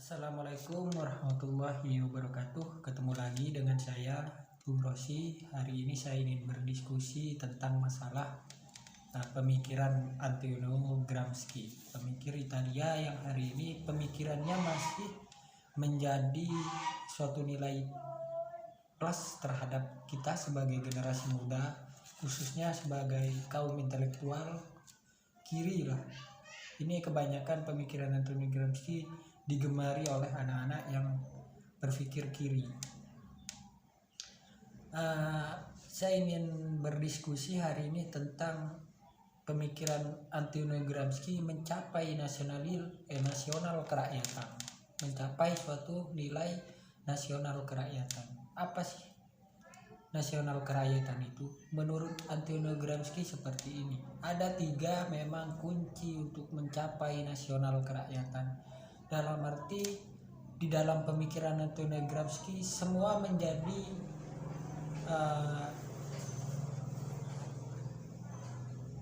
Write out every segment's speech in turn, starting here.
Assalamualaikum warahmatullahi wabarakatuh. Ketemu lagi dengan saya, Bung Rosi. Hari ini saya ingin berdiskusi tentang masalah pemikiran Antonio Gramsci, pemikir Italia yang hari ini pemikirannya masih menjadi suatu nilai plus terhadap kita sebagai generasi muda, khususnya sebagai kaum intelektual kiri lah. Ini kebanyakan pemikiran Antonio Gramsci digemari oleh anak-anak yang berpikir kiri. Saya ingin berdiskusi hari ini tentang pemikiran Antonio Gramsci mencapai nasional kerakyatan, mencapai suatu nilai nasional kerakyatan. Apa sih nasional kerakyatan itu? Menurut Antonio Gramsci seperti ini. Ada 3 memang kunci untuk mencapai nasional kerakyatan. Dalam arti di dalam pemikiran Antonio Gramsci semua menjadi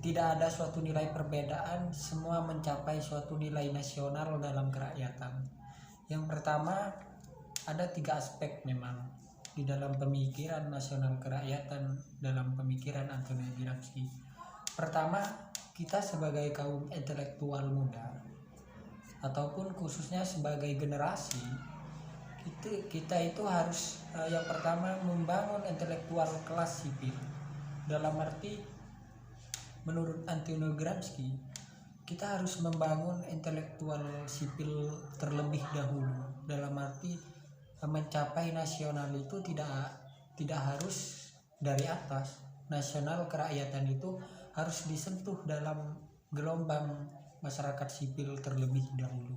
tidak ada suatu nilai perbedaan, semua mencapai suatu nilai nasional dalam kerakyatan. Yang pertama, ada 3 aspek memang di dalam pemikiran nasional kerakyatan dalam pemikiran Antonio Gramsci. Pertama, kita sebagai kaum intelektual muda ataupun khususnya sebagai generasi, kita itu harus yang pertama membangun intelektual kelas sipil. Dalam arti menurut Antonio Gramsci, kita harus membangun intelektual sipil terlebih dahulu. Dalam arti mencapai nasional itu tidak harus dari atas. Nasional kerakyatan itu harus disentuh dalam gelombang masyarakat sipil terlebih dahulu.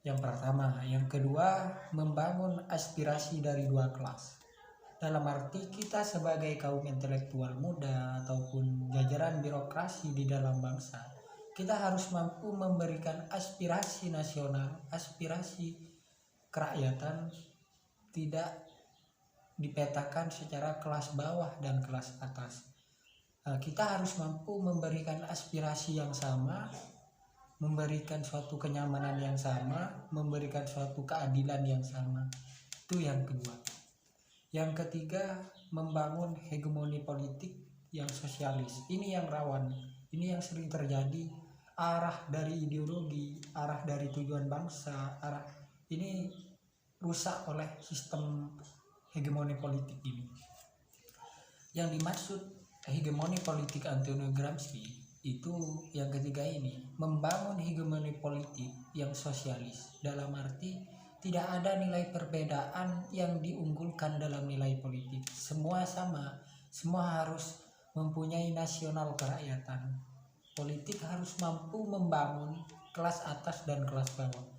Yang pertama. Yang kedua, membangun aspirasi dari 2 kelas. Dalam arti kita sebagai kaum intelektual muda ataupun jajaran birokrasi di dalam bangsa, kita harus mampu memberikan aspirasi nasional, aspirasi kerakyatan, tidak dipetakan secara kelas bawah dan kelas atas. Kita harus mampu memberikan aspirasi yang sama, memberikan suatu kenyamanan yang sama, memberikan suatu keadilan yang sama. Itu yang kedua. Yang ketiga, membangun hegemoni politik yang sosialis. Ini yang rawan, ini yang sering terjadi. Arah dari ideologi, arah dari tujuan bangsa, ini rusak oleh sistem hegemoni politik ini. Yang dimaksud hegemoni politik Antonio Gramsci itu yang ketiga ini, membangun hegemoni politik yang sosialis. Dalam arti tidak ada nilai perbedaan yang diunggulkan dalam nilai politik. Semua sama, semua harus mempunyai nasional kerakyatan. Politik harus mampu membangun kelas atas dan kelas bawah,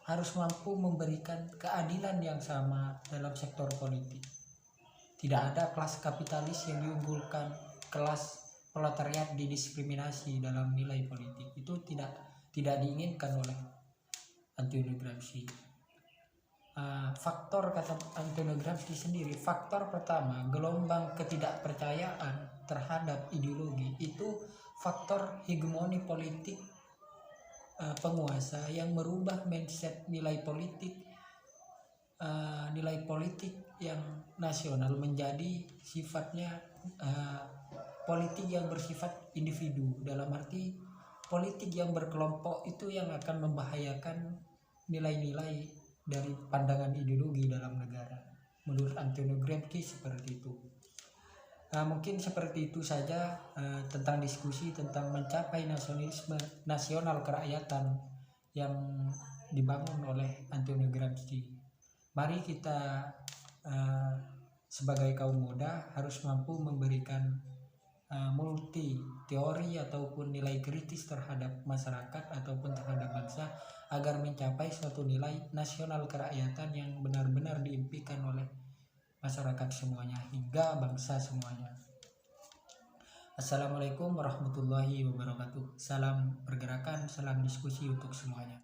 harus mampu memberikan keadilan yang sama dalam sektor politik. Tidak ada kelas kapitalis yang diunggulkan, kelas proletariat didiskriminasi dalam nilai politik. Itu tidak diinginkan oleh Antonio Gramsci. Faktor, kata Antonio Gramsci sendiri, faktor pertama, gelombang ketidakpercayaan terhadap ideologi, itu faktor hegemoni politik penguasa yang merubah mindset nilai politik yang nasional menjadi sifatnya politik yang bersifat individu. Dalam arti politik yang berkelompok itu yang akan membahayakan nilai-nilai dari pandangan ideologi dalam negara. Menurut Antonio Gramsci seperti itu. Mungkin seperti itu saja tentang diskusi tentang mencapai nasional kerakyatan yang dibangun oleh Antonio Gramsci. Mari kita sebagai kaum muda harus mampu memberikan multi teori ataupun nilai kritis terhadap masyarakat ataupun terhadap bangsa agar mencapai suatu nilai nasional kerakyatan yang benar-benar diimpikan oleh masyarakat semuanya hingga bangsa semuanya. Assalamualaikum warahmatullahi wabarakatuh. Salam pergerakan, salam diskusi untuk semuanya.